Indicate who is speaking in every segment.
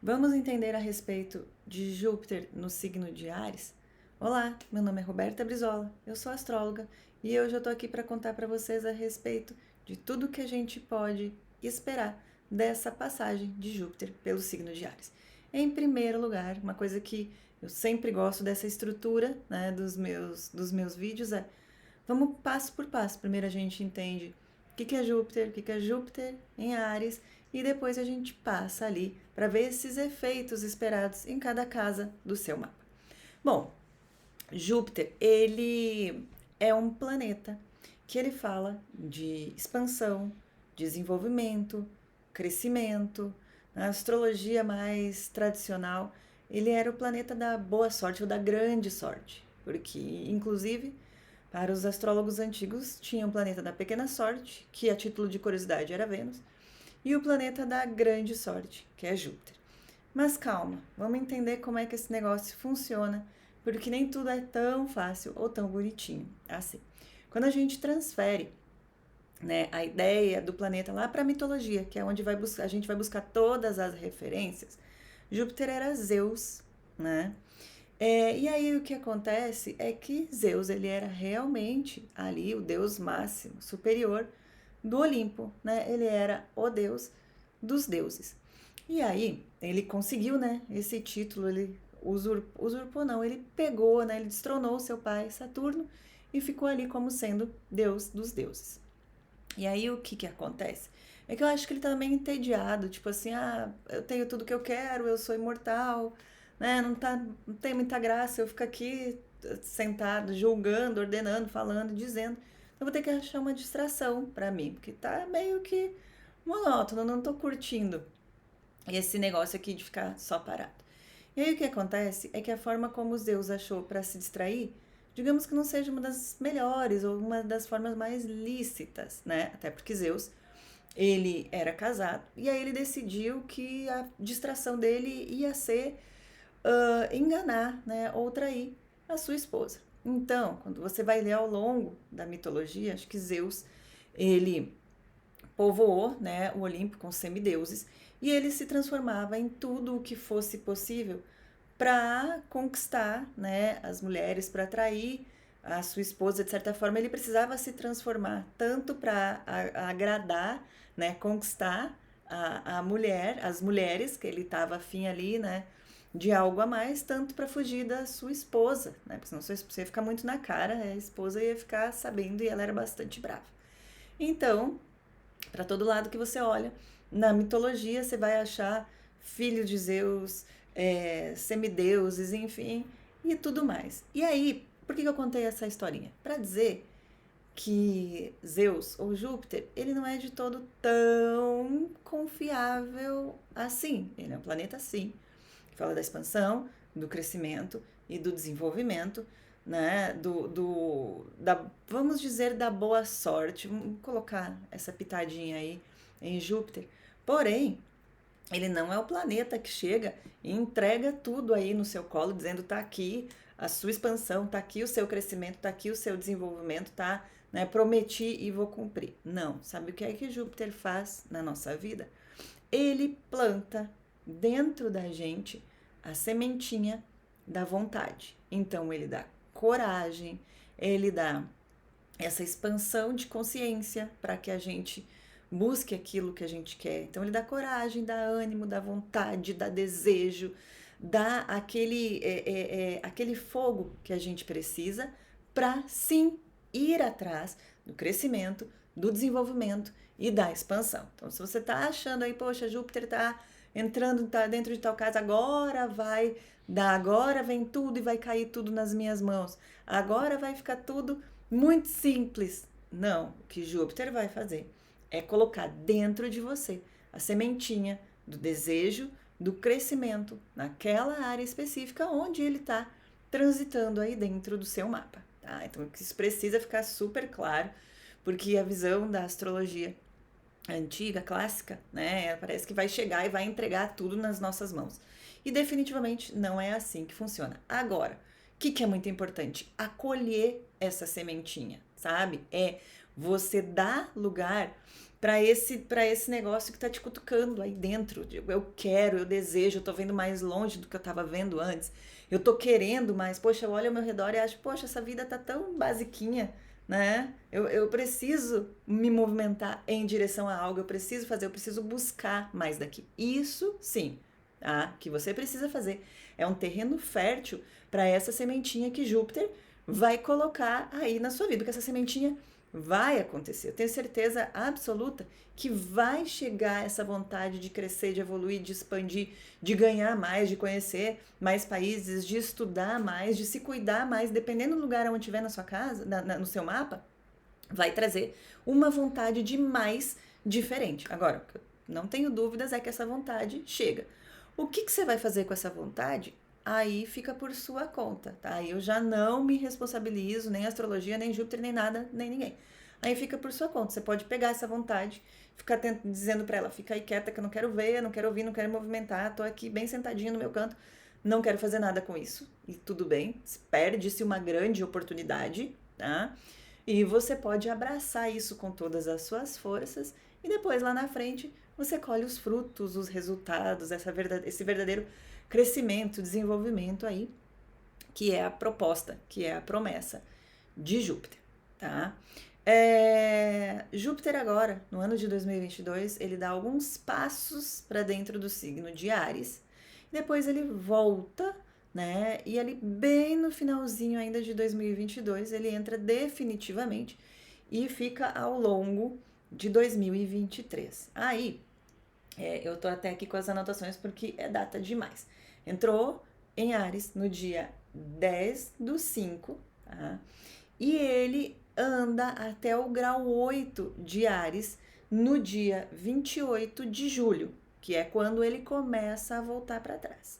Speaker 1: Vamos entender a respeito de Júpiter no signo de Áries? Olá, meu nome é Roberta Brizola, eu sou astróloga e hoje eu estou aqui para contar para vocês a respeito de tudo que a gente pode esperar dessa passagem de Júpiter pelo signo de Áries. Em primeiro lugar, uma coisa que eu sempre gosto dessa estrutura, né, dos meus vídeos é vamos passo por passo. Primeiro a gente entende o que é Júpiter em Áries, e depois a gente passa ali para ver esses efeitos esperados em cada casa do seu mapa. Bom, Júpiter, ele é um planeta que ele fala de expansão, desenvolvimento, crescimento. Na astrologia mais tradicional, ele era o planeta da boa sorte ou da grande sorte, porque inclusive para os astrólogos antigos, tinha o planeta da pequena sorte, que a título de curiosidade era Vênus, e o planeta da grande sorte, que é Júpiter. Mas calma, vamos entender como é que esse negócio funciona, porque nem tudo é tão fácil ou tão bonitinho assim. Quando a gente transfere, né, a ideia do planeta lá para a mitologia, que é onde a gente vai buscar todas as referências, Júpiter era Zeus, né? E aí o que acontece é que Zeus ele era realmente ali o deus máximo, superior do Olimpo, né? Ele era o deus dos deuses. E aí ele conseguiu, né? Esse título, ele usurpou não, ele pegou, né? Ele destronou seu pai Saturno e ficou ali como sendo deus dos deuses. E aí o que acontece? É que eu acho que ele tá meio entediado, tipo assim, eu tenho tudo que eu quero, eu sou imortal, né? Não tem muita graça eu ficar aqui sentado, julgando, ordenando, falando, dizendo. Eu vou ter que achar uma distração pra mim, porque tá meio que monótono, não tô curtindo esse negócio aqui de ficar só parado. E aí o que acontece é que a forma como Zeus achou para se distrair, digamos que não seja uma das melhores ou uma das formas mais lícitas, né? Até porque Zeus, ele era casado e aí ele decidiu que a distração dele ia ser enganar, né? Ou trair a sua esposa. Então, quando você vai ler ao longo da mitologia, acho que Zeus, ele povoou, né, o Olimpo com semideuses e ele se transformava em tudo o que fosse possível para conquistar, né, as mulheres, para atrair a sua esposa. De certa forma ele precisava se transformar tanto para agradar, né, conquistar a mulher, as mulheres que ele estava afim ali, né, de algo a mais, tanto para fugir da sua esposa, né, porque senão você ia ficar muito na cara, a esposa ia ficar sabendo e ela era bastante brava. Então, para todo lado que você olha, na mitologia você vai achar filho de Zeus, semideuses, enfim, e tudo mais. E aí, por que eu contei essa historinha? Para dizer que Zeus ou Júpiter, ele não é de todo tão confiável assim. Ele é um planeta sim, que fala da expansão, do crescimento e do desenvolvimento, né? Vamos dizer, da boa sorte. Vamos colocar essa pitadinha aí em Júpiter. Porém, ele não é o planeta que chega e entrega tudo aí no seu colo, dizendo tá aqui a sua expansão, tá aqui o seu crescimento, tá aqui o seu desenvolvimento, tá? Né, prometi e vou cumprir. Não. Sabe o que é que Júpiter faz na nossa vida? Ele planta dentro da gente a sementinha da vontade. Então ele dá coragem, ele dá essa expansão de consciência para que a gente busque aquilo que a gente quer. Então ele dá coragem, dá ânimo, dá vontade, dá desejo, dá aquele fogo que a gente precisa para sim ir atrás do crescimento, do desenvolvimento e da expansão. Então, se você está achando aí, poxa, Júpiter está entrando, tá dentro de tal casa, agora vai dar, agora vem tudo e vai cair tudo nas minhas mãos, agora vai ficar tudo muito simples. Não, o que Júpiter vai fazer é colocar dentro de você a sementinha do desejo, do crescimento naquela área específica onde ele está transitando aí dentro do seu mapa. Tá? Então isso precisa ficar super claro, porque a visão da astrologia antiga, clássica, né, parece que vai chegar e vai entregar tudo nas nossas mãos. E definitivamente não é assim que funciona. Agora, o que é muito importante? Acolher essa sementinha, sabe? É você dar lugar para esse negócio que tá te cutucando aí dentro. Eu quero, eu desejo, eu tô vendo mais longe do que eu tava vendo antes. Eu tô querendo mais. Poxa, eu olho ao meu redor e acho, poxa, essa vida tá tão basiquinha, né? Eu preciso me movimentar em direção a algo, eu preciso fazer, eu preciso buscar mais daqui. Isso sim, tá? Que você precisa fazer. É um terreno fértil para essa sementinha que Júpiter vai colocar aí na sua vida, que essa sementinha vai acontecer. Eu tenho certeza absoluta que vai chegar essa vontade de crescer, de evoluir, de expandir, de ganhar mais, de conhecer mais países, de estudar mais, de se cuidar mais, dependendo do lugar onde estiver na sua casa, no seu mapa, vai trazer uma vontade de mais diferente. Agora, não tenho dúvidas é que essa vontade chega. O que você vai fazer com essa vontade? Aí fica por sua conta, tá? Aí eu já não me responsabilizo, nem astrologia, nem Júpiter, nem nada, nem ninguém. Aí fica por sua conta. Você pode pegar essa vontade, ficar dizendo pra ela, fica aí quieta que eu não quero ver, não quero ouvir, não quero movimentar, tô aqui bem sentadinha no meu canto, não quero fazer nada com isso. E tudo bem, perde-se uma grande oportunidade, tá? E você pode abraçar isso com todas as suas forças e depois lá na frente você colhe os frutos, os resultados, esse verdadeiro crescimento, desenvolvimento aí, que é a proposta, que é a promessa de Júpiter, tá? Júpiter agora, no ano de 2022, ele dá alguns passos para dentro do signo de Áries, depois ele volta, né? E ali bem no finalzinho ainda de 2022, ele entra definitivamente e fica ao longo de 2023. Aí, eu tô até aqui com as anotações porque é data demais. Entrou em Áries no dia 10/5, tá? E ele anda até o grau 8 de Áries no dia 28 de julho, que é quando ele começa a voltar para trás.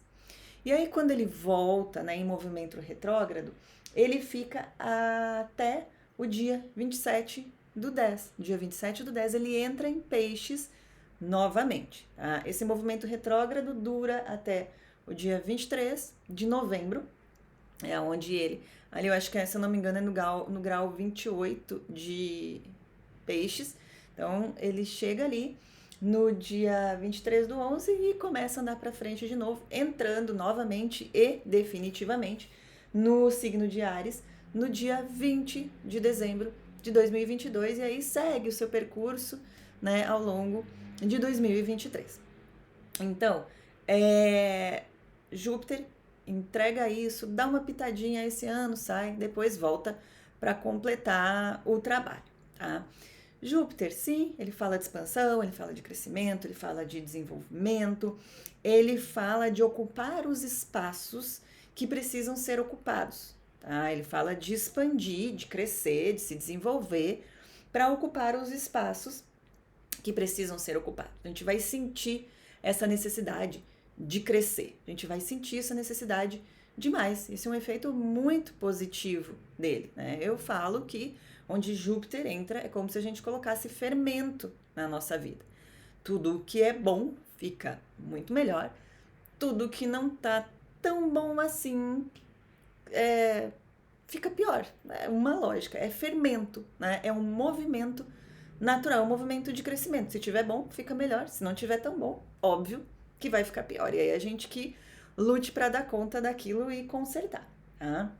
Speaker 1: E aí, quando ele volta, né, em movimento retrógrado, ele fica até o dia 27/10. Dia 27/10 ele entra em Peixes novamente. Tá? Esse movimento retrógrado dura até o dia 23 de novembro, é onde ele, ali eu acho que, se eu não me engano, é no grau 28 de Peixes. Então, ele chega ali no dia 23/11 e começa a andar para frente de novo, entrando novamente e definitivamente no signo de Áries no dia 20 de dezembro de 2022 e aí segue o seu percurso, né, ao longo de 2023. Então, Júpiter entrega isso, dá uma pitadinha esse ano, sai, depois volta para completar o trabalho, tá? Júpiter, sim, ele fala de expansão, ele fala de crescimento, ele fala de desenvolvimento, ele fala de ocupar os espaços que precisam ser ocupados, tá? Ele fala de expandir, de crescer, de se desenvolver para ocupar os espaços que precisam ser ocupados. A gente vai sentir essa necessidade de crescer, a gente vai sentir essa necessidade demais. Isso é um efeito muito positivo dele, né? Eu falo que onde Júpiter entra é como se a gente colocasse fermento na nossa vida. Tudo que é bom fica muito melhor, tudo que não tá tão bom assim fica pior. É uma lógica, é fermento, né? É um movimento natural, um movimento de crescimento. Se tiver bom, fica melhor. Se não tiver tão bom, óbvio que vai ficar pior. E aí a gente que lute para dar conta daquilo e consertar, tá?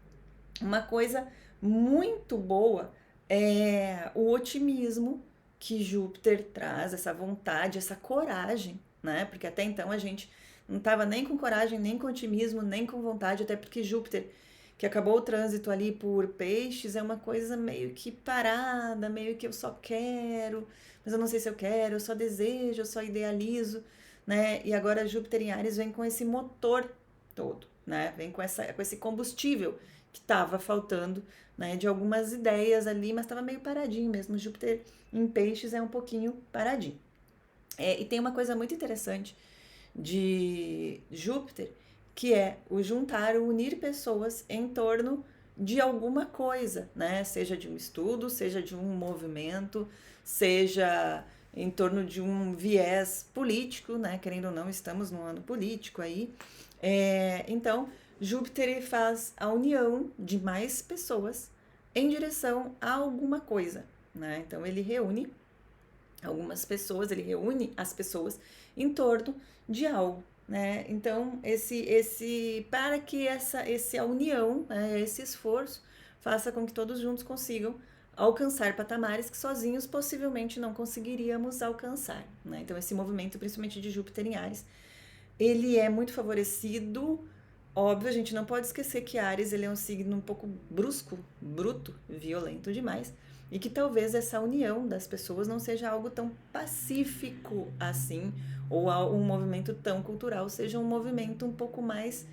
Speaker 1: Uma coisa muito boa é o otimismo que Júpiter traz, essa vontade, essa coragem, né? Porque até então a gente não estava nem com coragem, nem com otimismo, nem com vontade, até porque Júpiter, que acabou o trânsito ali por Peixes, é uma coisa meio que parada, meio que eu só quero, mas eu não sei se eu quero, eu só desejo, eu só idealizo, né? E agora Júpiter em Áries vem com esse motor todo, né? Vem com esse combustível que estava faltando, né? De algumas ideias ali, mas estava meio paradinho mesmo. Júpiter em Peixes é um pouquinho paradinho. E tem uma coisa muito interessante de Júpiter, que é o juntar, o unir pessoas em torno de alguma coisa, né? Seja de um estudo, seja de um movimento, seja em torno de um viés político, né? Querendo ou não, estamos num ano político aí. Então, Júpiter faz a união de mais pessoas em direção a alguma coisa, né? Então, ele reúne algumas pessoas, ele reúne as pessoas em torno de algo, né? Então, para que essa união, né, esse esforço, faça com que todos juntos consigam alcançar patamares que sozinhos possivelmente não conseguiríamos alcançar, né? Então, esse movimento, principalmente de Júpiter em Áries, ele é muito favorecido. Óbvio, a gente não pode esquecer que Áries ele é um signo um pouco brusco, bruto, violento demais, e que talvez essa união das pessoas não seja algo tão pacífico assim, ou um movimento tão cultural, seja um movimento um pouco mais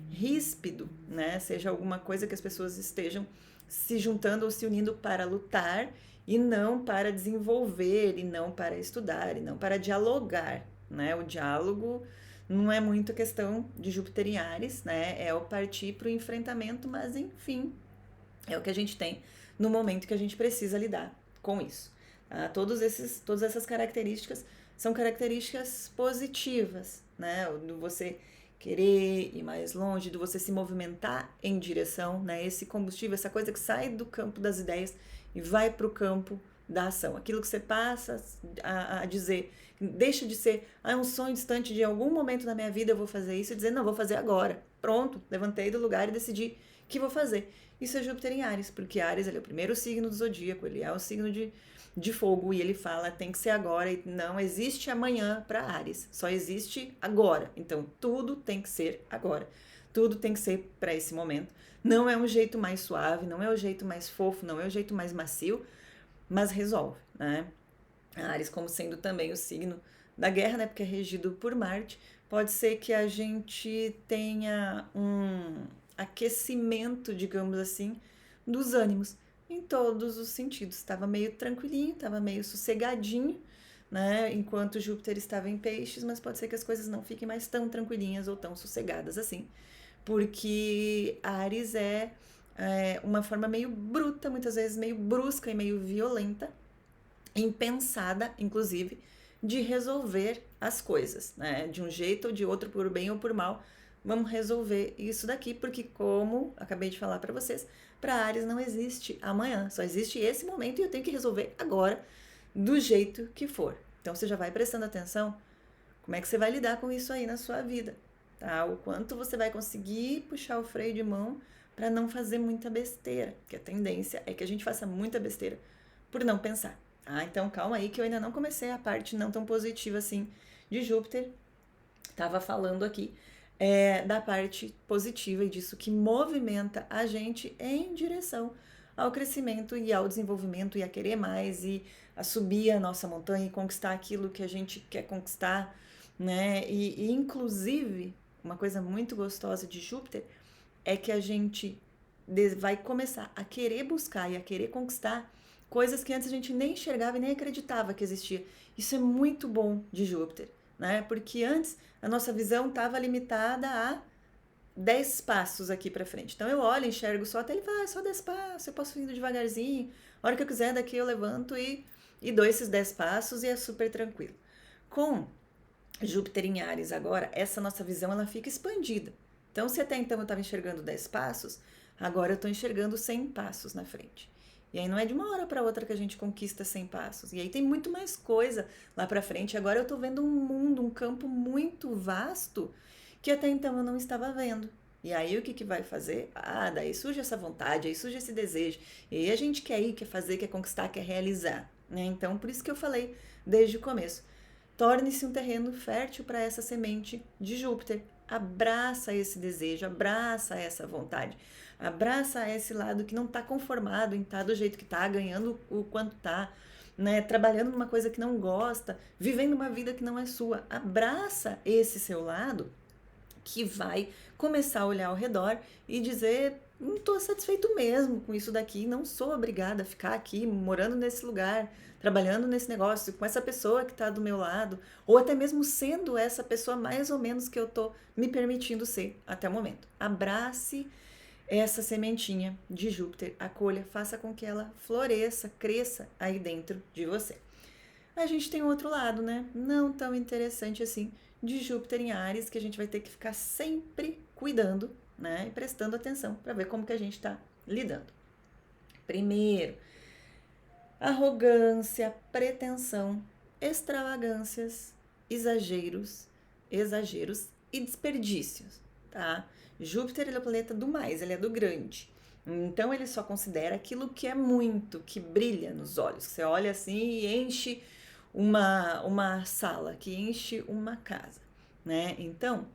Speaker 1: ríspido, né? Seja alguma coisa que as pessoas estejam se juntando ou se unindo para lutar e não para desenvolver, e não para estudar, e não para dialogar, né? O diálogo não é muito questão de Júpiter em Áries, né? É o partir para o enfrentamento, mas enfim, é o que a gente tem no momento que a gente precisa lidar com isso. Tá? Todas essas características são características positivas, né? Do você querer ir mais longe, do você se movimentar em direção, né? Esse combustível, essa coisa que sai do campo das ideias e vai para o campo da ação. Aquilo que você passa a dizer, deixa de ser um sonho distante de algum momento da minha vida eu vou fazer isso, e dizer, não, vou fazer agora. Pronto, levantei do lugar e decidi que vou fazer. Isso é Júpiter em Áries, porque Áries ele é o primeiro signo do zodíaco, ele é o signo de fogo, e ele fala tem que ser agora, e não existe amanhã para Áries, só existe agora. Então tudo tem que ser agora, tudo tem que ser para esse momento. Não é um jeito mais suave, não é o jeito mais fofo, não é o jeito mais macio, mas resolve, né? Áries como sendo também o signo da guerra, né? Porque é regido por Marte, pode ser que a gente tenha um aquecimento, digamos assim, dos ânimos em todos os sentidos. Estava meio tranquilinho, estava meio sossegadinho, né? Enquanto Júpiter estava em Peixes, mas pode ser que as coisas não fiquem mais tão tranquilinhas ou tão sossegadas assim, porque Áries é uma forma meio bruta, muitas vezes meio brusca e meio violenta, impensada, inclusive, de resolver as coisas, né? De um jeito ou de outro, por bem ou por mal, vamos resolver isso daqui, porque como acabei de falar para vocês, para Áries não existe amanhã, só existe esse momento e eu tenho que resolver agora, do jeito que for. Então você já vai prestando atenção como é que você vai lidar com isso aí na sua vida, tá? O quanto você vai conseguir puxar o freio de mão para não fazer muita besteira, que a tendência é que a gente faça muita besteira por não pensar. Ah, então calma aí que eu ainda não comecei a parte não tão positiva assim de Júpiter. Tava falando aqui da parte positiva e disso que movimenta a gente em direção ao crescimento e ao desenvolvimento e a querer mais e a subir a nossa montanha e conquistar aquilo que a gente quer conquistar, né? E inclusive, uma coisa muito gostosa de Júpiter é que a gente vai começar a querer buscar e a querer conquistar coisas que antes a gente nem enxergava e nem acreditava que existia. Isso é muito bom de Júpiter, né? Porque antes a nossa visão estava limitada a 10 passos aqui para frente. Então eu olho, enxergo só até ele vai, só 10 passos, eu posso ir indo devagarzinho. A hora que eu quiser, daqui eu levanto e dou esses 10 passos e é super tranquilo. Com Júpiter em Áries agora, essa nossa visão ela fica expandida. Então, se até então eu estava enxergando 10 passos, agora eu estou enxergando 100 passos na frente. E aí não é de uma hora para outra que a gente conquista 100 passos. E aí tem muito mais coisa lá para frente. Agora eu estou vendo um mundo, um campo muito vasto que até então eu não estava vendo. E aí o que, que vai fazer? Ah, daí surge essa vontade, aí surge esse desejo. E aí a gente quer ir, quer fazer, quer conquistar, quer realizar. Né? Então, por isso que eu falei desde o começo. Torne-se um terreno fértil para essa semente de Júpiter. Abraça esse desejo, abraça essa vontade, abraça esse lado que não está conformado em estar do jeito que está, ganhando o quanto está, né? Trabalhando numa coisa que não gosta, vivendo uma vida que não é sua. Abraça esse seu lado que vai começar a olhar ao redor e dizer: não estou satisfeito mesmo com isso daqui, não sou obrigada a ficar aqui morando nesse lugar, trabalhando nesse negócio, com essa pessoa que está do meu lado, ou até mesmo sendo essa pessoa mais ou menos que eu estou me permitindo ser até o momento. Abrace essa sementinha de Júpiter, acolha, faça com que ela floresça, cresça aí dentro de você. A gente tem outro lado, né? Não tão interessante assim, de Júpiter em Áries, que a gente vai ter que ficar sempre cuidando, né? E prestando atenção para ver como que a gente está lidando. Primeiro, arrogância, pretensão extravagâncias, exageros e desperdícios, tá? Júpiter ele é o planeta do mais, ele é do grande. Então ele só considera aquilo que é muito, que brilha nos olhos. Você olha assim e enche uma sala, que enche uma casa, né? Então,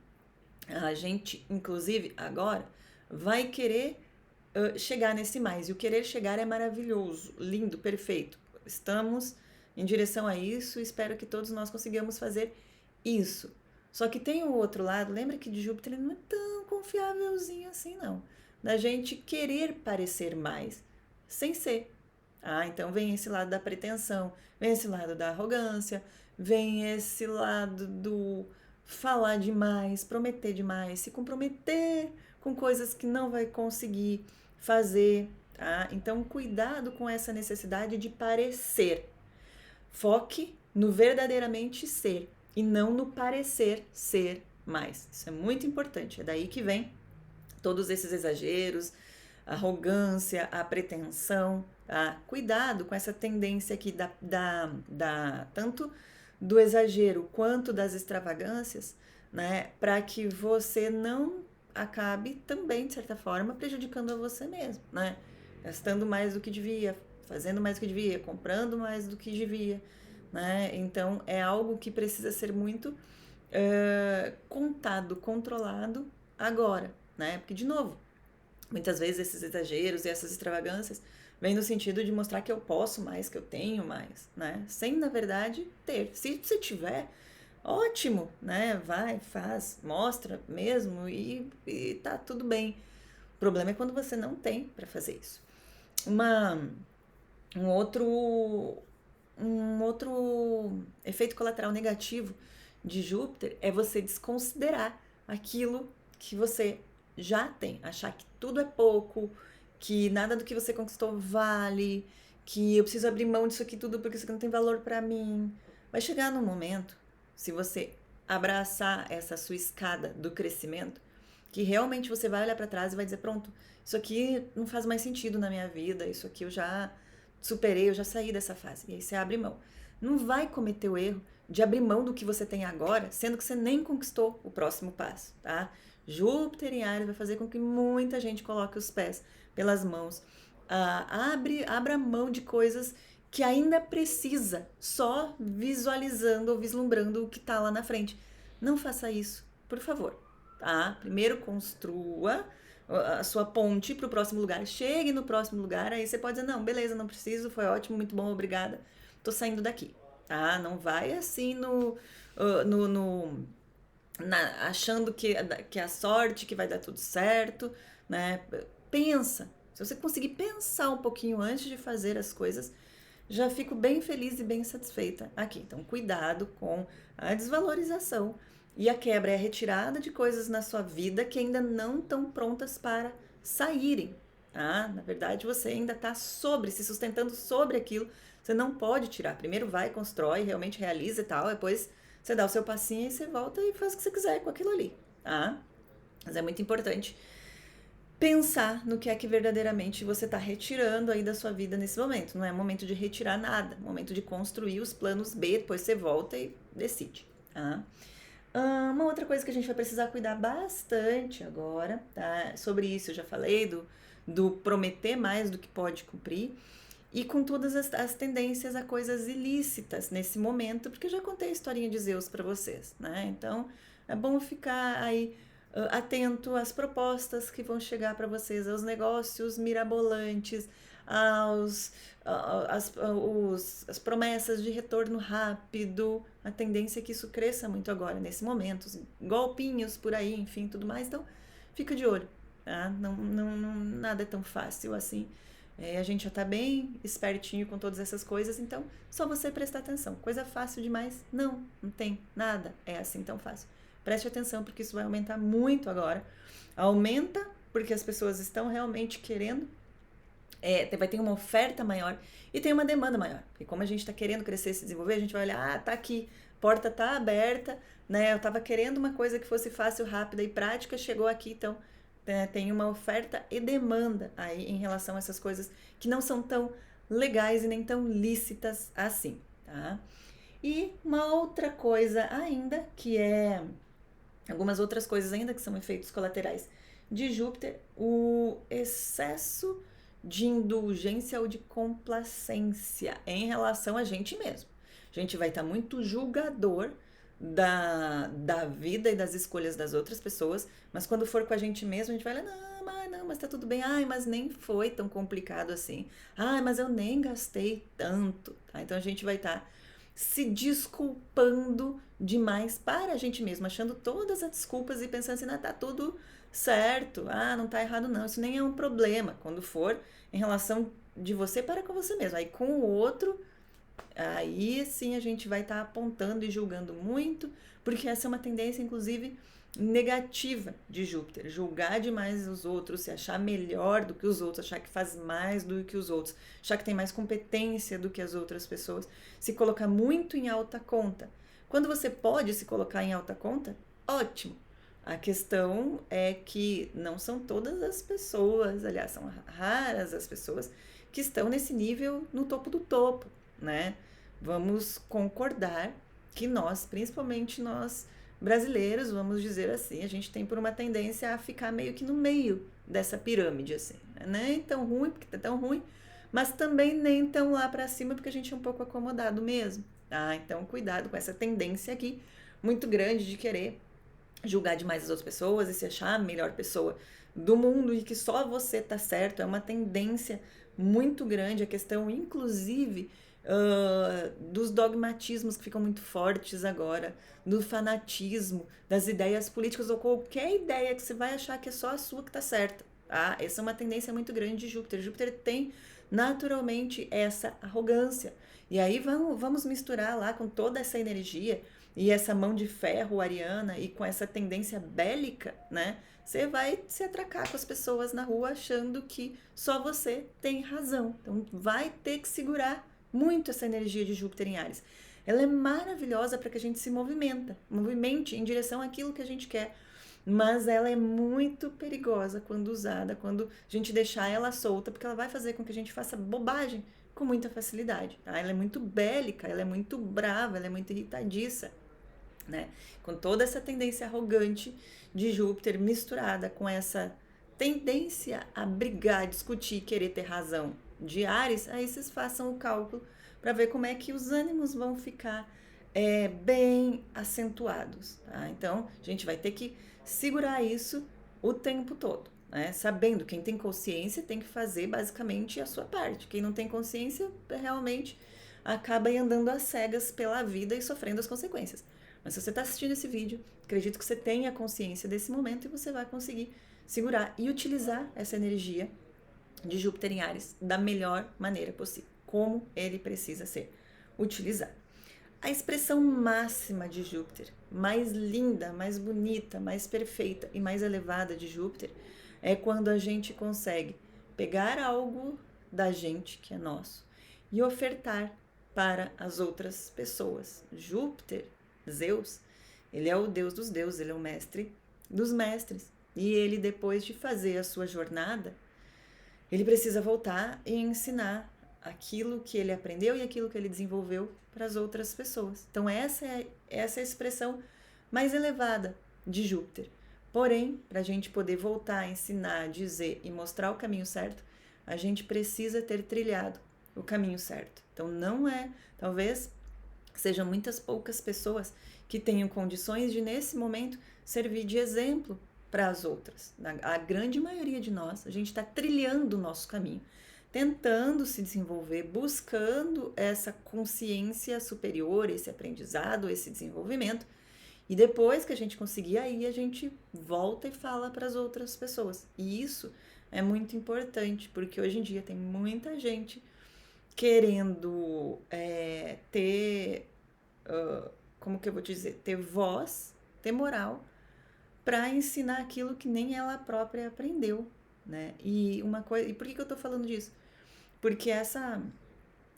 Speaker 1: a gente, inclusive, agora vai querer chegar nesse mais. E o querer chegar é maravilhoso, lindo, perfeito. Estamos em direção a isso, espero que todos nós consigamos fazer isso. Só que tem o outro lado, lembra que de Júpiter ele não é tão confiávelzinho assim, não. Da gente querer parecer mais, sem ser. Ah, então vem esse lado da pretensão, vem esse lado da arrogância, vem esse lado do falar demais, prometer demais, se comprometer com coisas que não vai conseguir fazer, tá? Então, cuidado com essa necessidade de parecer. Foque no verdadeiramente ser e não no parecer ser mais. Isso é muito importante. É daí que vem todos esses exageros, a arrogância, a pretensão, tá? Cuidado com essa tendência aqui tanto do exagero quanto das extravagâncias, né? Para que você não acabe também, de certa forma, prejudicando a você mesmo, né? Gastando mais do que devia, fazendo mais do que devia, comprando mais do que devia, né? Então, é algo que precisa ser muito contado, controlado agora, né? Porque, de novo, muitas vezes esses exageros e essas extravagâncias vêm no sentido de mostrar que eu posso mais, que eu tenho mais, né? Sem, na verdade, ter. Se você tiver, ótimo, né? Vai, faz, mostra mesmo e tá tudo bem. O problema é quando você não tem para fazer isso. Um outro efeito colateral negativo de Júpiter é você desconsiderar aquilo que você já tem, achar que tudo é pouco, que nada do que você conquistou vale, que eu preciso abrir mão disso aqui tudo porque isso aqui não tem valor para mim. Vai chegar num momento, se você abraçar essa sua escada do crescimento, que realmente você vai olhar para trás e vai dizer, pronto, isso aqui não faz mais sentido na minha vida, isso aqui eu já superei, eu já saí dessa fase. E aí você abre mão. Não vai cometer o erro de abrir mão do que você tem agora, sendo que você nem conquistou o próximo passo, tá? Júpiter em Áries vai fazer com que muita gente coloque os pés pelas mãos. Abra mão de coisas que ainda precisa, só visualizando ou vislumbrando o que está lá na frente. Não faça isso, por favor, tá? Primeiro construa a sua ponte para o próximo lugar. Chegue no próximo lugar, aí você pode dizer, não, beleza, não preciso, foi ótimo, muito bom, obrigada, tô saindo daqui, tá? Não vai assim achando que é a sorte, que vai dar tudo certo, né? Pensa. Se você conseguir pensar um pouquinho antes de fazer as coisas, já fico bem feliz e bem satisfeita aqui. Então, cuidado com a desvalorização e a quebra é a retirada de coisas na sua vida que ainda não estão prontas para saírem. Tá? Na verdade, você ainda está se sustentando sobre aquilo. Você não pode tirar. Primeiro vai, constrói, realmente realiza e tal. Depois você dá o seu passinho e você volta e faz o que você quiser com aquilo ali. Tá? Mas é muito importante pensar no que é que verdadeiramente você está retirando aí da sua vida nesse momento. Não é momento de retirar nada, é momento de construir os planos B, depois você volta e decide. Tá? Uma outra coisa que a gente vai precisar cuidar bastante agora, tá? Sobre isso eu já falei, do prometer mais do que pode cumprir, e com todas as tendências a coisas ilícitas nesse momento, porque eu já contei a historinha de Zeus para vocês, né? Então é bom ficar aí atento às propostas que vão chegar para vocês, aos negócios mirabolantes, as promessas de retorno rápido, a tendência é que isso cresça muito agora, nesse momento, os golpinhos por aí, enfim, tudo mais. Então, fica de olho, tá? Nada é tão fácil assim. A gente já tá bem espertinho com todas essas coisas, então só você prestar atenção. Coisa fácil demais? Não tem nada. É assim tão fácil. Preste atenção porque isso vai aumentar muito agora. Aumenta porque as pessoas estão realmente querendo, vai ter uma oferta maior e tem uma demanda maior. E como a gente está querendo crescer, se desenvolver, a gente vai olhar, tá aqui, porta tá aberta, né? Eu estava querendo uma coisa que fosse fácil, rápida e prática, chegou aqui, então tem uma oferta e demanda aí em relação a essas coisas que não são tão legais e nem tão lícitas assim, tá? E uma outra coisa ainda, que é algumas outras coisas ainda que são efeitos colaterais de Júpiter, o excesso de indulgência ou de complacência em relação a gente mesmo. A gente vai estar muito julgador da vida e das escolhas das outras pessoas, mas quando for com a gente mesmo, a gente vai lá, não, mas tá tudo bem, ai, mas nem foi tão complicado assim, ai, mas eu nem gastei tanto, tá? Então a gente vai estar se desculpando demais para a gente mesmo, achando todas as desculpas e pensando assim, tá tudo certo, não tá errado não, isso nem é um problema. Quando for em relação de você para com você mesmo, aí com o outro, aí sim a gente vai estar apontando e julgando muito, porque essa é uma tendência, inclusive, negativa de Júpiter. Julgar demais os outros, se achar melhor do que os outros, achar que faz mais do que os outros, achar que tem mais competência do que as outras pessoas, se colocar muito em alta conta. Quando você pode se colocar em alta conta, ótimo. A questão é que não são todas as pessoas, aliás, são raras as pessoas que estão nesse nível no topo do topo, né? Vamos concordar que nós, principalmente nós brasileiros, vamos dizer assim, a gente tem por uma tendência a ficar meio que no meio dessa pirâmide, assim, nem tão ruim, porque tá tão ruim, mas também nem tão lá para cima, porque a gente é um pouco acomodado mesmo, tá? Então, cuidado com essa tendência aqui, muito grande de querer julgar demais as outras pessoas e se achar a melhor pessoa do mundo e que só você tá certo, é uma tendência muito grande, a questão, inclusive, dos dogmatismos que ficam muito fortes agora, do fanatismo, das ideias políticas ou qualquer ideia que você vai achar que é só a sua que tá certa. Tá? Essa é uma tendência muito grande de Júpiter. Júpiter tem naturalmente essa arrogância. E aí vamos misturar lá com toda essa energia e essa mão de ferro ariana e com essa tendência bélica, né? Você vai se atracar com as pessoas na rua achando que só você tem razão. Então vai ter que segurar muito essa energia de Júpiter em Áries. Ela é maravilhosa para que a gente se movimente em direção àquilo que a gente quer, mas ela é muito perigosa quando usada, quando a gente deixar ela solta, porque ela vai fazer com que a gente faça bobagem com muita facilidade. Tá? Ela é muito bélica, ela é muito brava, ela é muito irritadiça, né? Com toda essa tendência arrogante de Júpiter misturada com essa tendência a brigar, discutir, querer ter razão de Áries, aí vocês façam o cálculo para ver como é que os ânimos vão ficar bem acentuados, tá? Então, a gente vai ter que segurar isso o tempo todo, né? Sabendo, quem tem consciência tem que fazer basicamente a sua parte. Quem não tem consciência, realmente acaba andando às cegas pela vida e sofrendo as consequências. Mas se você está assistindo esse vídeo, acredito que você tenha consciência desse momento e você vai conseguir segurar e utilizar essa energia de Júpiter em Áries da melhor maneira possível, como ele precisa ser utilizado. A expressão máxima de Júpiter, mais linda, mais bonita, mais perfeita e mais elevada de Júpiter, é quando a gente consegue pegar algo da gente, que é nosso, e ofertar para as outras pessoas. Júpiter, Zeus, ele é o deus dos deuses, ele é o mestre dos mestres. E ele, depois de fazer a sua jornada, ele precisa voltar e ensinar aquilo que ele aprendeu e aquilo que ele desenvolveu para as outras pessoas. Então essa é a expressão mais elevada de Júpiter. Porém, para a gente poder voltar a ensinar, dizer e mostrar o caminho certo, a gente precisa ter trilhado o caminho certo. Então não é, talvez sejam muitas poucas pessoas que tenham condições de, nesse momento, servir de exemplo para as outras. A grande maioria de nós, a gente está trilhando o nosso caminho, tentando se desenvolver, buscando essa consciência superior, esse aprendizado, esse desenvolvimento. E depois que a gente conseguir, aí a gente volta e fala para as outras pessoas. E isso é muito importante, porque hoje em dia tem muita gente querendo ter, como que eu vou dizer, ter voz, ter moral, para ensinar aquilo que nem ela própria aprendeu, né? E uma coisa, e por que eu tô falando disso? Porque essa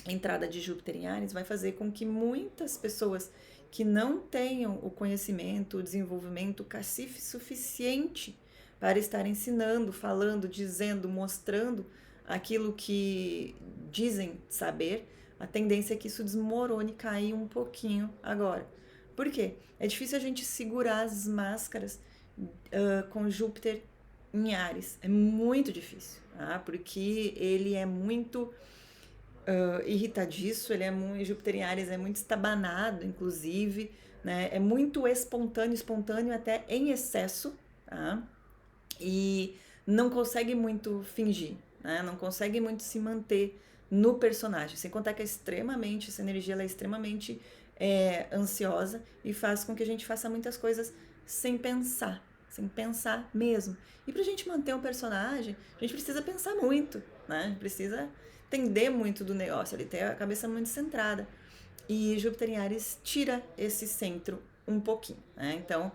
Speaker 1: entrada de Júpiter em Áries vai fazer com que muitas pessoas que não tenham o conhecimento, o desenvolvimento, o cacife suficiente para estar ensinando, falando, dizendo, mostrando aquilo que dizem saber, a tendência é que isso desmorone, cair um pouquinho agora. Por quê? É difícil a gente segurar as máscaras com Júpiter em Áries. É muito difícil, tá? Porque ele é muito irritadiço, ele é muito, Júpiter em Áries é muito estabanado, inclusive, né? É muito espontâneo até em excesso, tá? E não consegue muito fingir, né? Não consegue muito se manter no personagem. Sem contar que essa energia ela é extremamente ansiosa e faz com que a gente faça muitas coisas sem pensar mesmo. E pra gente manter um personagem, a gente precisa pensar muito, né? A gente precisa entender muito do negócio, ele tem a cabeça muito centrada. E Júpiter em Áries tira esse centro um pouquinho, né? Então,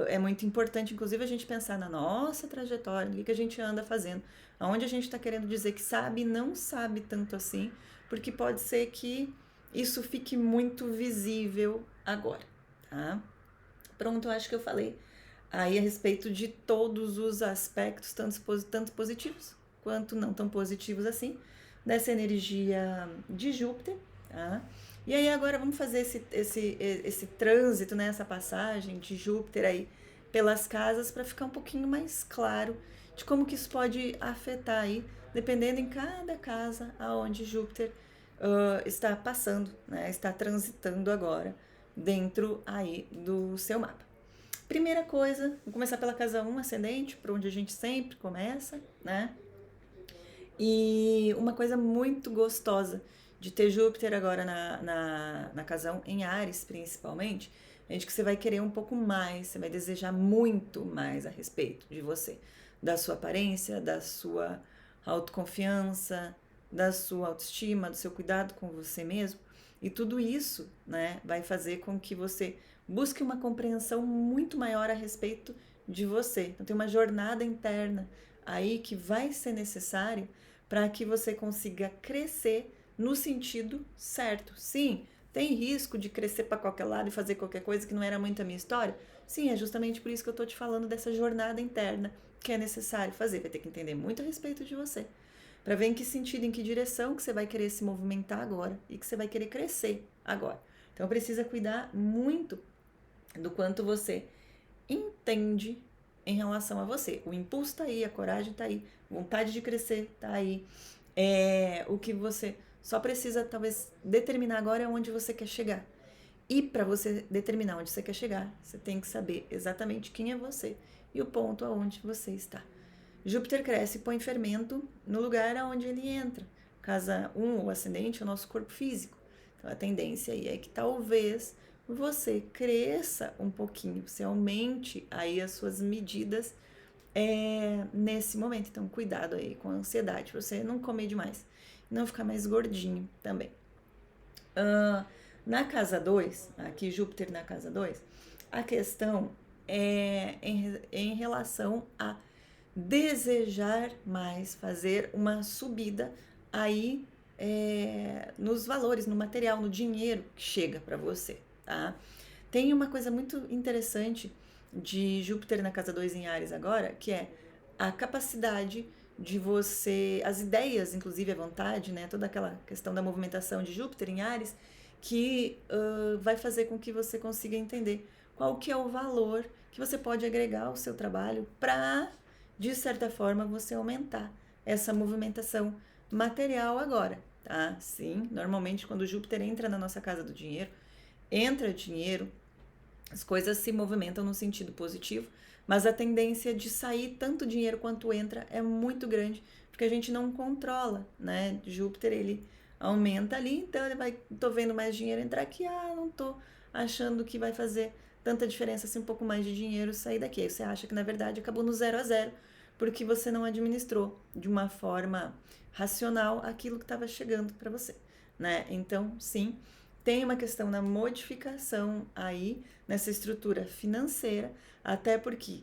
Speaker 1: é muito importante, inclusive, a gente pensar na nossa trajetória, no que a gente anda fazendo, aonde a gente está querendo dizer que sabe e não sabe tanto assim, porque pode ser que isso fique muito visível agora, tá? Pronto, eu acho que eu falei aí a respeito de todos os aspectos, tanto positivos quanto não tão positivos assim, dessa energia de Júpiter, tá? E aí agora vamos fazer esse trânsito, né, essa passagem de Júpiter aí pelas casas para ficar um pouquinho mais claro de como que isso pode afetar aí, dependendo em cada casa aonde Júpiter está passando, né, está transitando agora dentro aí do seu mapa. Primeira coisa, vou começar pela casa 1, ascendente, por onde a gente sempre começa, né? E uma coisa muito gostosa de ter Júpiter agora na casa 1, em Áries principalmente, é de que você vai querer um pouco mais, você vai desejar muito mais a respeito de você, da sua aparência, da sua autoconfiança, da sua autoestima, do seu cuidado com você mesmo. E tudo isso, né, vai fazer com que você busque uma compreensão muito maior a respeito de você. Então tem uma jornada interna aí que vai ser necessária para que você consiga crescer no sentido certo. Sim, tem risco de crescer para qualquer lado e fazer qualquer coisa que não era muito a minha história? Sim, é justamente por isso que eu tô te falando dessa jornada interna que é necessário fazer. Vai ter que entender muito a respeito de você, para ver em que sentido, em que direção que você vai querer se movimentar agora e que você vai querer crescer agora. Então precisa cuidar muito do quanto você entende em relação a você. O impulso tá aí, a coragem tá aí, vontade de crescer tá aí. O que você só precisa talvez determinar agora é onde você quer chegar. E para você determinar onde você quer chegar, você tem que saber exatamente quem é você e o ponto aonde você está. Júpiter cresce e põe fermento no lugar aonde ele entra. Casa 1, o ascendente, é o nosso corpo físico. Então a tendência aí é que talvez você cresça um pouquinho, você aumente aí as suas medidas nesse momento. Então cuidado aí com a ansiedade, pra você não comer demais, não ficar mais gordinho também. Na casa 2, aqui Júpiter na casa 2, a questão é em relação a desejar mais, fazer uma subida aí nos valores, no material, no dinheiro que chega para você, tá? Tem uma coisa muito interessante de Júpiter na casa 2 em Áries agora, que é a capacidade de você, as ideias, inclusive a vontade, né? Toda aquela questão da movimentação de Júpiter em Áries, que vai fazer com que você consiga entender qual que é o valor que você pode agregar ao seu trabalho para, de certa forma, você aumentar essa movimentação material agora, tá? Sim, normalmente quando Júpiter entra na nossa casa do dinheiro, entra dinheiro, as coisas se movimentam no sentido positivo, mas a tendência de sair tanto dinheiro quanto entra é muito grande, porque a gente não controla, né? Júpiter, ele aumenta ali, então ele vai, tô vendo mais dinheiro entrar aqui, não tô achando que vai fazer tanta diferença assim, um pouco mais de dinheiro sair daqui. Aí você acha que na verdade acabou no 0 a 0, porque você não administrou de uma forma racional aquilo que estava chegando para você, né? Então, sim, tem uma questão na modificação aí nessa estrutura financeira, até porque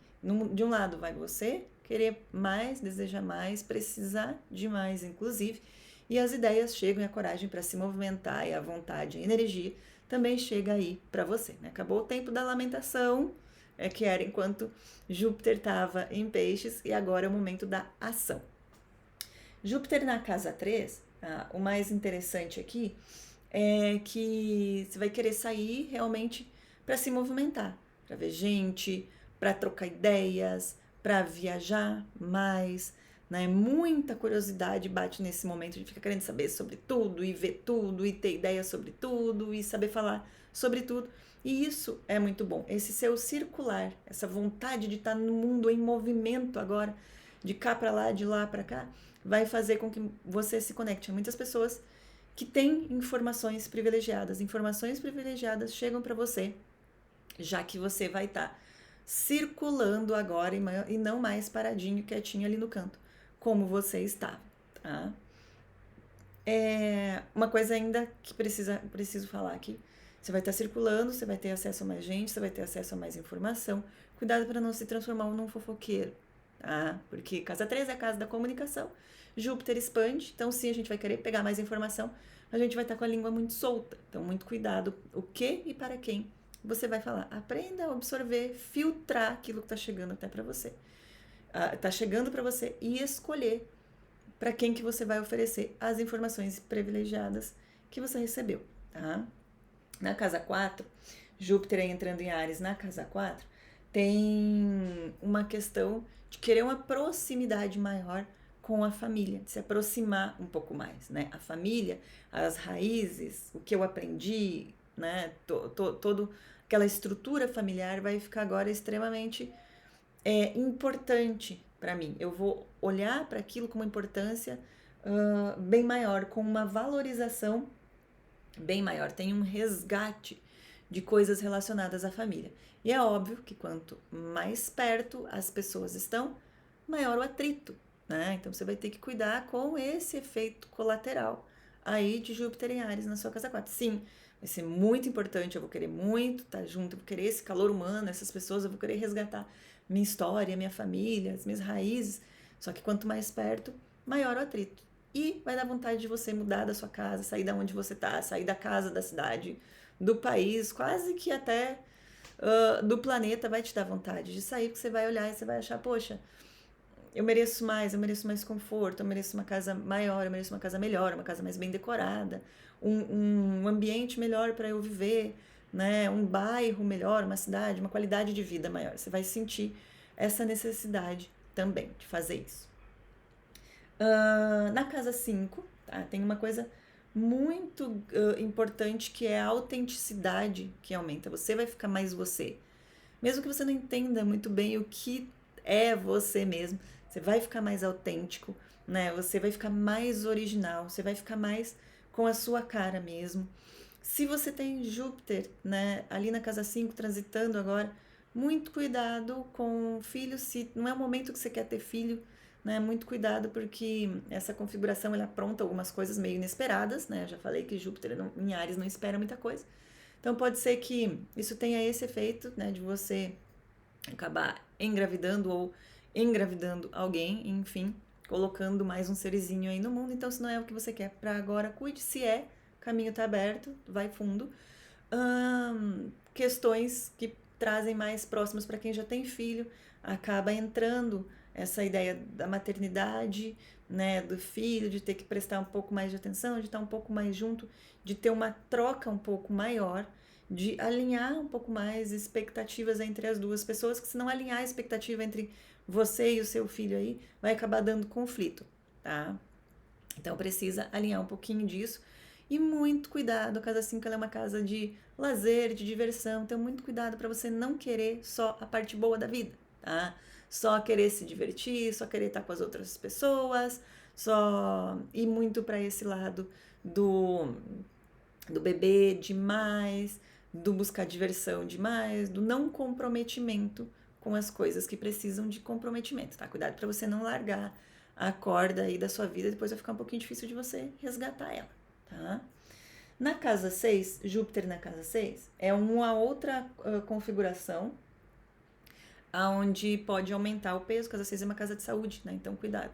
Speaker 1: de um lado vai você querer mais, desejar mais, precisar de mais, inclusive, e as ideias chegam e a coragem para se movimentar e a vontade, a energia também chega aí para você, né? Acabou o tempo da lamentação, que era enquanto Júpiter estava em peixes, e agora é o momento da ação. Júpiter na casa 3 Tá? O mais interessante aqui é que você vai querer sair realmente para se movimentar, para ver gente, para trocar ideias, para viajar mais, né? Muita curiosidade bate nesse momento de ficar querendo saber sobre tudo e ver tudo e ter ideias sobre tudo e saber falar sobre tudo. E isso é muito bom. Esse seu circular, essa vontade de estar no mundo em movimento agora, de cá para lá, de lá para cá, vai fazer com que você se conecte a muitas pessoas que têm informações privilegiadas. Informações privilegiadas chegam para você, já que você vai estar circulando agora e não mais paradinho, quietinho ali no canto, como você estava, tá? Uma coisa ainda que preciso falar aqui. Você vai estar circulando, você vai ter acesso a mais gente, você vai ter acesso a mais informação. Cuidado para não se transformar num fofoqueiro, tá? Porque casa 3 é a casa da comunicação. Júpiter expande, então sim, a gente vai querer pegar mais informação, a gente vai estar com a língua muito solta. Então, muito cuidado o que e para quem você vai falar. Aprenda a absorver, filtrar aquilo que está chegando até para você. Está chegando para você e escolher para quem que você vai oferecer as informações privilegiadas que você recebeu, tá? Na casa 4, Júpiter entrando em Áries na casa 4, tem uma questão de querer uma proximidade maior com a família, de se aproximar um pouco mais, né? A família, as raízes, o que eu aprendi, né? Todo aquela estrutura familiar vai ficar agora extremamente importante para mim. Eu vou olhar para aquilo com uma importância bem maior, com uma valorização bem maior. Tem um resgate de coisas relacionadas à família. E é óbvio que quanto mais perto as pessoas estão, maior o atrito, né? Então você vai ter que cuidar com esse efeito colateral aí de Júpiter em Áries na sua casa 4. Sim, vai ser muito importante, eu vou querer muito estar junto, eu vou querer esse calor humano, essas pessoas, eu vou querer resgatar minha história, minha família, as minhas raízes. Só que quanto mais perto, maior o atrito. E vai dar vontade de você mudar da sua casa, sair da onde você tá, sair da casa, da cidade, do país, quase que até do planeta vai te dar vontade de sair, porque você vai olhar e você vai achar, poxa, eu mereço mais conforto, eu mereço uma casa maior, eu mereço uma casa melhor, uma casa mais bem decorada, um ambiente melhor para eu viver, né? Um bairro melhor, uma cidade, uma qualidade de vida maior. Você vai sentir essa necessidade também de fazer isso. Na casa 5, tá? Tem uma coisa muito importante que é a autenticidade que aumenta. Você vai ficar mais você. Mesmo que você não entenda muito bem o que é você mesmo, você vai ficar mais autêntico, né? Você vai ficar mais original, você vai ficar mais com a sua cara mesmo. Se você tem Júpiter, né, ali na casa 5 transitando agora, muito cuidado com filhos, se não é o momento que você quer ter filho, né? Muito cuidado porque essa configuração ela apronta algumas coisas meio inesperadas, né? Eu já falei que Júpiter em Áries não espera muita coisa. Então pode ser que isso tenha esse efeito, né, de você acabar engravidando ou engravidando alguém, enfim, colocando mais um serzinho aí no mundo. Então, se não é o que você quer para agora, cuide. Se é, o caminho tá aberto, vai fundo. Questões que trazem mais próximas para quem já tem filho, acaba entrando essa ideia da maternidade, né, do filho, de ter que prestar um pouco mais de atenção, de estar um pouco mais junto, de ter uma troca um pouco maior, de alinhar um pouco mais expectativas entre as duas pessoas, que se não alinhar a expectativa entre você e o seu filho aí, vai acabar dando conflito, tá? Então precisa alinhar um pouquinho disso. E muito cuidado, a casa 5 ela é uma casa de lazer, de diversão, então muito cuidado para você não querer só a parte boa da vida, tá? Só querer se divertir, só querer estar com as outras pessoas, só ir muito para esse lado do beber demais, do buscar diversão demais, do não comprometimento com as coisas que precisam de comprometimento, tá? Cuidado para você não largar a corda aí da sua vida, depois vai ficar um pouquinho difícil de você resgatar ela, tá? Na casa 6, Júpiter na casa 6, é uma outra configuração onde pode aumentar o peso. Casa 6 é uma casa de saúde, né? Então cuidado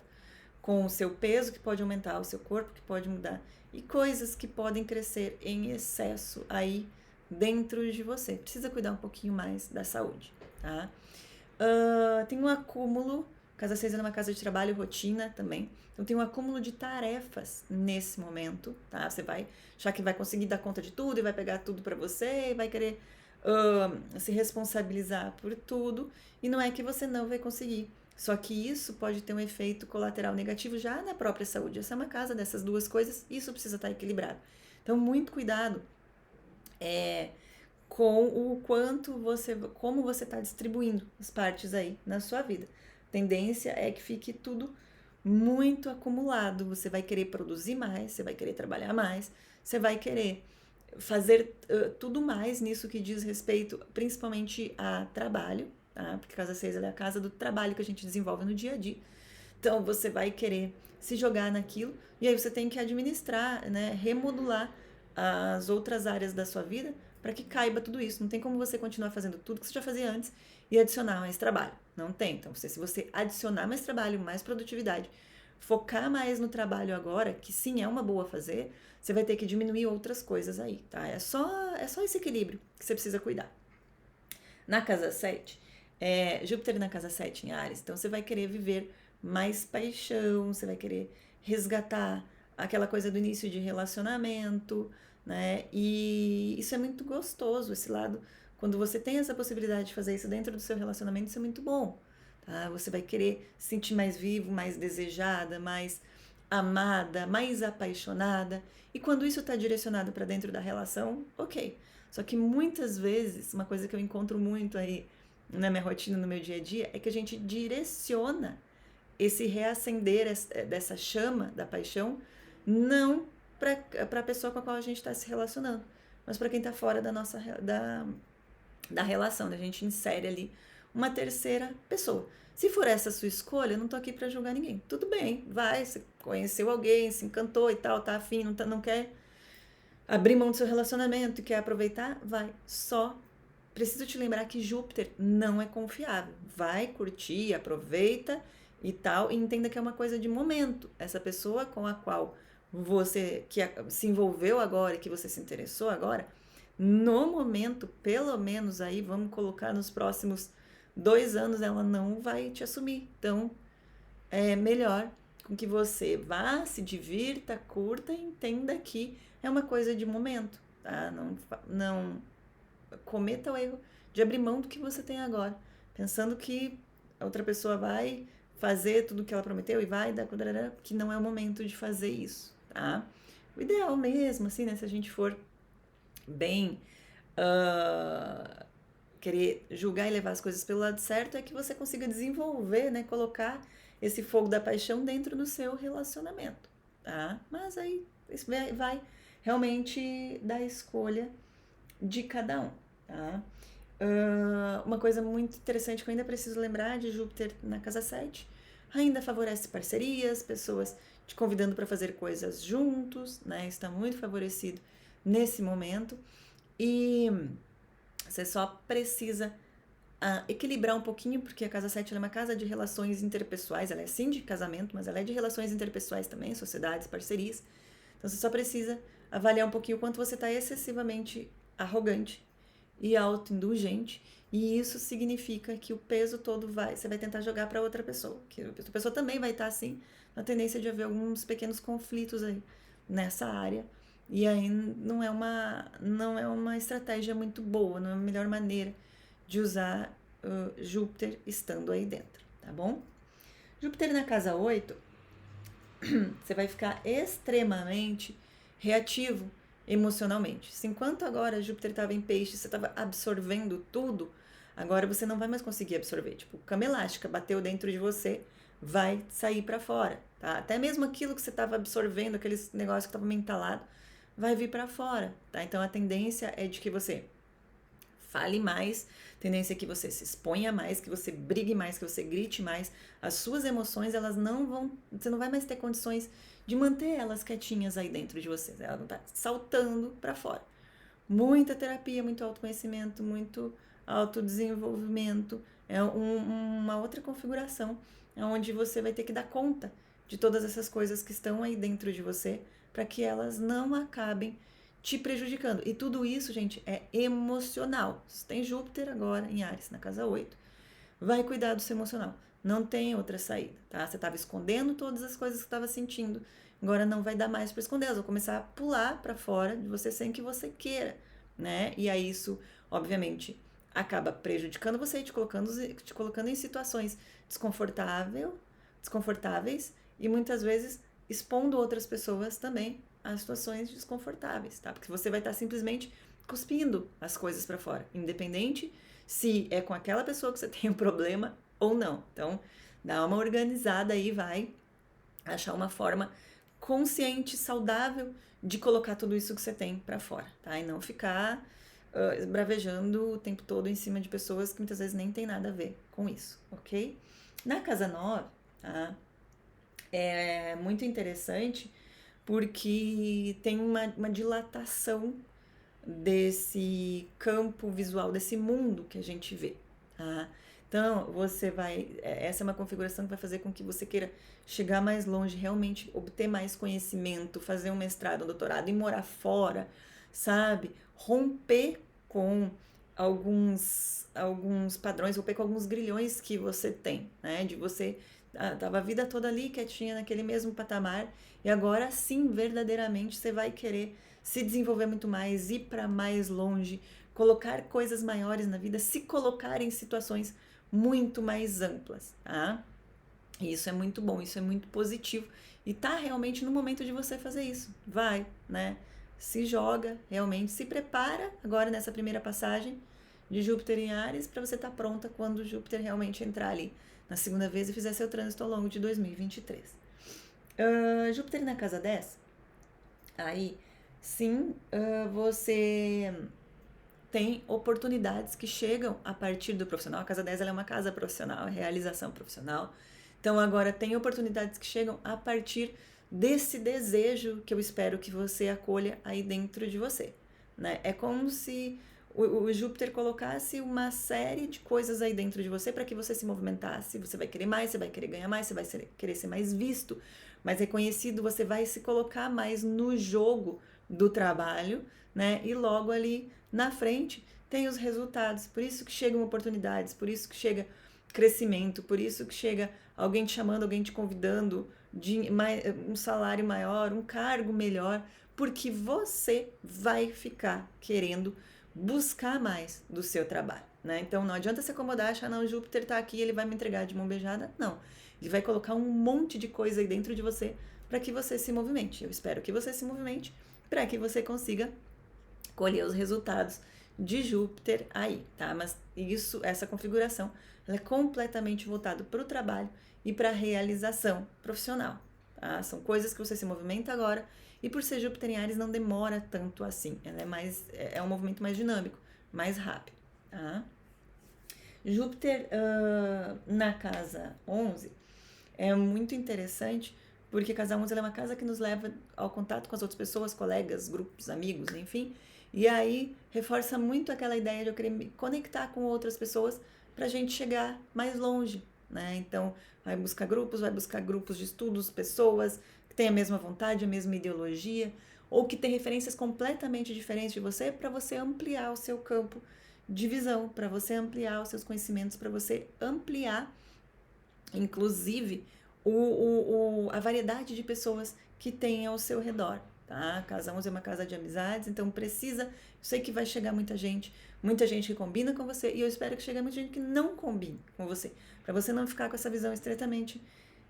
Speaker 1: com o seu peso, que pode aumentar, o seu corpo, que pode mudar, e coisas que podem crescer em excesso aí dentro de você. Precisa cuidar um pouquinho mais da saúde, tá? Tem um acúmulo, Casa 6 é uma casa de trabalho, rotina também. Então tem um acúmulo de tarefas nesse momento, tá? Você vai achar que vai conseguir dar conta de tudo e vai pegar tudo para você e vai querer se responsabilizar por tudo. E não é que você não vai conseguir. Só que isso pode ter um efeito colateral negativo já na própria saúde. Essa é uma casa dessas duas coisas, isso precisa estar equilibrado. Então, muito cuidado com o quanto como você está distribuindo as partes aí na sua vida. A tendência é que fique tudo muito acumulado. Você vai querer produzir mais, você vai querer trabalhar mais, você vai querer fazer tudo mais nisso que diz respeito principalmente a trabalho, tá? Porque casa 6 é a casa do trabalho que a gente desenvolve no dia a dia. Então você vai querer se jogar naquilo e aí você tem que administrar, né, remodular as outras áreas da sua vida para que caiba tudo isso. Não tem como você continuar fazendo tudo que você já fazia antes e adicionar mais trabalho. Não tem. Então, se você adicionar mais trabalho, mais produtividade, focar mais no trabalho agora, que sim é uma boa fazer, você vai ter que diminuir outras coisas aí, tá? É só esse equilíbrio que você precisa cuidar. Na casa 7, Júpiter na casa 7 em Áries, então você vai querer viver mais paixão, você vai querer resgatar aquela coisa do início de relacionamento, né? E isso é muito gostoso, esse lado. Quando você tem essa possibilidade de fazer isso dentro do seu relacionamento, isso é muito bom, tá? Você vai querer se sentir mais vivo, mais desejada, mais amada, mais apaixonada. E quando isso está direcionado para dentro da relação, ok. Só que muitas vezes, uma coisa que eu encontro muito aí na minha rotina, no meu dia a dia, é que a gente direciona esse reacender dessa chama da paixão, não para a pessoa com a qual a gente está se relacionando, mas para quem está fora da relação, né? A gente insere ali uma terceira pessoa. Se for essa a sua escolha, eu não tô aqui para julgar ninguém. Tudo bem, vai, você conheceu alguém, se encantou e tal, tá afim, não quer abrir mão do seu relacionamento e quer aproveitar, vai. Só preciso te lembrar que Júpiter não é confiável. Vai, curtir, aproveita e tal, e entenda que é uma coisa de momento. Essa pessoa com a qual você se envolveu agora e que você se interessou agora, no momento, pelo menos aí, vamos colocar nos próximos 2 anos, ela não vai te assumir. Então, é melhor com que você vá, se divirta, curta e entenda que é uma coisa de momento, tá? Não cometa o erro de abrir mão do que você tem agora, pensando que a outra pessoa vai fazer tudo o que ela prometeu e vai dar, que não é o momento de fazer isso, tá? O ideal mesmo, assim, né, se a gente for bem querer julgar e levar as coisas pelo lado certo, é que você consiga desenvolver, né, colocar esse fogo da paixão dentro do seu relacionamento, tá? Mas aí isso vai realmente da escolha de cada um, tá? Uma coisa muito interessante que eu ainda preciso lembrar de Júpiter na casa 7, ainda favorece parcerias, pessoas te convidando para fazer coisas juntos, né? Está muito favorecido nesse momento e você só precisa equilibrar um pouquinho, porque a casa 7 é uma casa de relações interpessoais, ela é sim de casamento, mas ela é de relações interpessoais também, sociedades, parcerias. Então você só precisa avaliar um pouquinho o quanto você está excessivamente arrogante e autoindulgente, e isso significa que o peso todo você vai tentar jogar para outra pessoa, que a outra pessoa também vai estar assim, na tendência de haver alguns pequenos conflitos aí nessa área, e aí não é uma estratégia muito boa, não é a melhor maneira de usar Júpiter estando aí dentro, tá bom? Júpiter na casa 8, você vai ficar extremamente reativo emocionalmente. Se enquanto agora Júpiter estava em peixe, você estava absorvendo tudo, agora você não vai mais conseguir absorver. Tipo, cama elástica bateu dentro de você, vai sair para fora, tá? Até mesmo aquilo que você estava absorvendo, aqueles negócios que estavam mentalado, vai vir para fora, tá? Então a tendência é de que você fale mais, tendência é que você se exponha mais, que você brigue mais, que você grite mais. As suas emoções, elas não vão, você não vai mais ter condições de manter elas quietinhas aí dentro de você. Ela não tá saltando para fora. Muita terapia, muito autoconhecimento, muito autodesenvolvimento. É uma outra configuração, onde você vai ter que dar conta de todas essas coisas que estão aí dentro de você, para que elas não acabem te prejudicando. E tudo isso, gente, é emocional. Você tem Júpiter agora em Áries, na casa 8. Vai cuidar do seu emocional. Não tem outra saída, tá? Você estava escondendo todas as coisas que estava sentindo. Agora não vai dar mais para esconder, elas vão começar a pular para fora de você sem que você queira, né? E aí isso, obviamente, acaba prejudicando você e te colocando em situações desconfortáveis e muitas vezes expondo outras pessoas também a situações desconfortáveis, tá? Porque você vai estar simplesmente cuspindo as coisas para fora, independente se é com aquela pessoa que você tem um problema ou não. Então, dá uma organizada aí, vai achar uma forma consciente, saudável de colocar tudo isso que você tem para fora, tá? E não ficar bravejando o tempo todo em cima de pessoas que muitas vezes nem tem nada a ver com isso, ok? Na casa 9, tá? É muito interessante porque tem uma dilatação desse campo visual, desse mundo que a gente vê, tá? Então, essa é uma configuração que vai fazer com que você queira chegar mais longe, realmente obter mais conhecimento, fazer um mestrado, um doutorado e morar fora, sabe? Romper com alguns padrões, romper com alguns grilhões que você tem, né? De você tava a vida toda ali quietinha naquele mesmo patamar e agora sim, verdadeiramente, você vai querer se desenvolver muito mais, ir para mais longe, colocar coisas maiores na vida, se colocar em situações muito mais amplas, tá? E isso é muito bom, isso é muito positivo e tá realmente no momento de você fazer isso. Vai, né? Se joga, realmente, se prepara agora nessa primeira passagem de Júpiter em Áries para você estar pronta quando Júpiter realmente entrar ali na segunda vez e fizer seu trânsito ao longo de 2023. Júpiter na casa 10, aí sim, você tem oportunidades que chegam a partir do profissional. A casa 10 ela é uma casa profissional, é realização profissional. Então agora tem oportunidades que chegam a partir desse desejo que eu espero que você acolha aí dentro de você, né? É como se o Júpiter colocasse uma série de coisas aí dentro de você para que você se movimentasse. Você vai querer mais, você vai querer ganhar mais, você vai querer ser mais visto, mais reconhecido, você vai se colocar mais no jogo do trabalho, né? E logo ali na frente tem os resultados. Por isso que chegam oportunidades, por isso que chega crescimento, por isso que chega alguém te chamando, alguém te convidando de um salário maior, um cargo melhor, porque você vai ficar querendo buscar mais do seu trabalho, né? Então não adianta se acomodar, achar, não, Júpiter tá aqui, ele vai me entregar de mão beijada, não. Ele vai colocar um monte de coisa aí dentro de você para que você se movimente. Eu espero que você se movimente para que você consiga colher os resultados de Júpiter aí, tá? Mas essa configuração, ela é completamente voltada para o trabalho e para a realização profissional, tá? São coisas que você se movimenta agora e por ser Júpiter em Áries não demora tanto assim. Ela é um movimento mais dinâmico, mais rápido, tá? Júpiter na casa 11 é muito interessante porque a casa 11 é uma casa que nos leva ao contato com as outras pessoas, colegas, grupos, amigos, enfim. E aí reforça muito aquela ideia de eu querer me conectar com outras pessoas para a gente chegar mais longe, né? Então, vai buscar grupos de estudos, pessoas que têm a mesma vontade, a mesma ideologia, ou que têm referências completamente diferentes de você, para você ampliar o seu campo de visão, para você ampliar os seus conhecimentos, para você ampliar, inclusive, a variedade de pessoas que tem ao seu redor, tá? A casa 11 é uma casa de amizades, então eu sei que vai chegar muita gente que combina com você, e eu espero que chegue muita gente que não combine com você, para você não ficar com essa visão estritamente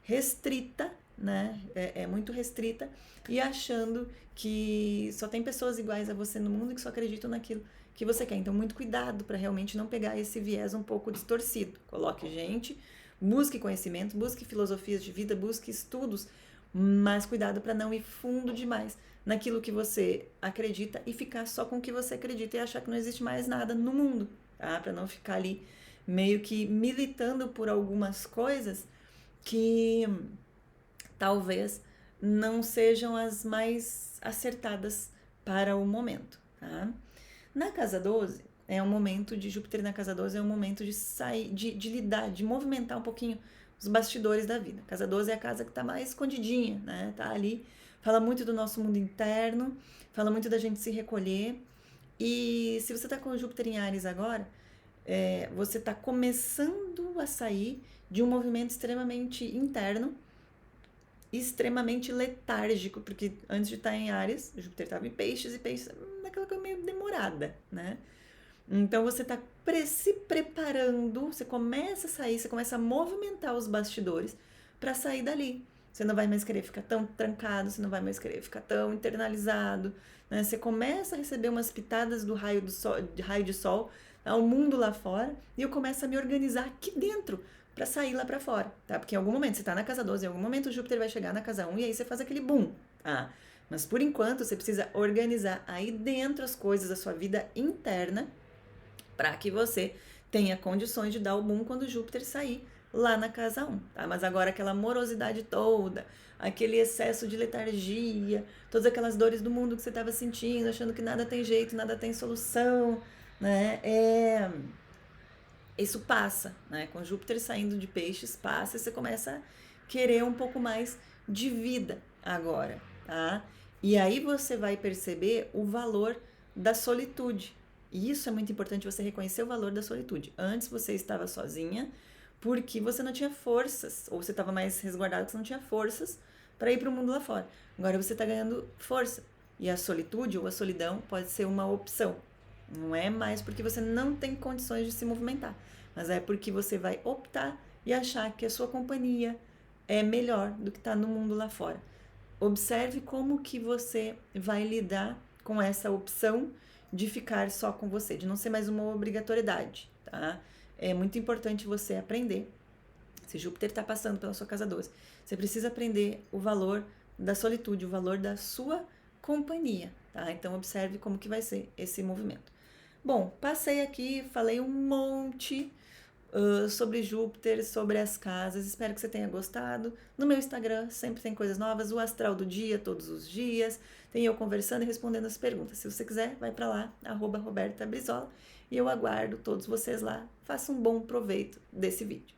Speaker 1: restrita, né? É muito restrita, e achando que só tem pessoas iguais a você no mundo e que só acreditam naquilo que você quer. Então, muito cuidado para realmente não pegar esse viés um pouco distorcido. Coloque gente, busque conhecimento, busque filosofias de vida, busque estudos, mas cuidado para não ir fundo demais naquilo que você acredita e ficar só com o que você acredita e achar que não existe mais nada no mundo, tá? Para não ficar ali meio que militando por algumas coisas que talvez não sejam as mais acertadas para o momento, tá? Na casa 12, é um momento de Júpiter na casa 12, é um momento de sair, de lidar, de movimentar um pouquinho os bastidores da vida. Casa 12 é a casa que está mais escondidinha, né? Tá ali, fala muito do nosso mundo interno, fala muito da gente se recolher. E se você está com Júpiter em Áries agora, você está começando a sair de um movimento extremamente interno, extremamente letárgico, porque antes de estar em Áries, Júpiter estava em Peixes, e Peixes é aquela coisa meio demorada, né? Então você está se preparando, você começa a sair, você começa a movimentar os bastidores para sair dali. Você não vai mais querer ficar tão trancado, você não vai mais querer ficar tão internalizado, né? Você começa a receber umas pitadas do raio, raio de sol, ao mundo lá fora, e eu começo a me organizar aqui dentro para sair lá para fora, tá? Porque em algum momento você tá na casa 12, em algum momento o Júpiter vai chegar na casa 1 e aí você faz aquele boom, tá? Mas por enquanto você precisa organizar aí dentro as coisas da sua vida interna para que você tenha condições de dar o boom quando Júpiter sair lá na casa 1, tá? Mas agora aquela morosidade toda, aquele excesso de letargia, todas aquelas dores do mundo que você estava sentindo, achando que nada tem jeito, nada tem solução, né? Isso passa, né? Com Júpiter saindo de Peixes, passa e você começa a querer um pouco mais de vida agora, tá? E aí você vai perceber o valor da solitude. E isso é muito importante, você reconhecer o valor da solitude. Antes você estava sozinha porque você não tinha forças, ou você estava mais resguardado porque você não tinha forças para ir para o mundo lá fora. Agora você está ganhando força. E a solitude ou a solidão pode ser uma opção. Não é mais porque você não tem condições de se movimentar, mas é porque você vai optar e achar que a sua companhia é melhor do que está no mundo lá fora. Observe como que você vai lidar com essa opção de ficar só com você, de não ser mais uma obrigatoriedade, tá? É muito importante você aprender. Se Júpiter está passando pela sua casa 12, você precisa aprender o valor da solitude, o valor da sua companhia, tá? Então observe como que vai ser esse movimento. Bom, passei aqui, falei um monte sobre Júpiter, sobre as casas. Espero que você tenha gostado. No meu Instagram sempre tem coisas novas, o Astral do Dia, todos os dias. Tem eu conversando e respondendo as perguntas. Se você quiser, vai para lá, @Roberta Brizola, e eu aguardo todos vocês lá. Faça um bom proveito desse vídeo.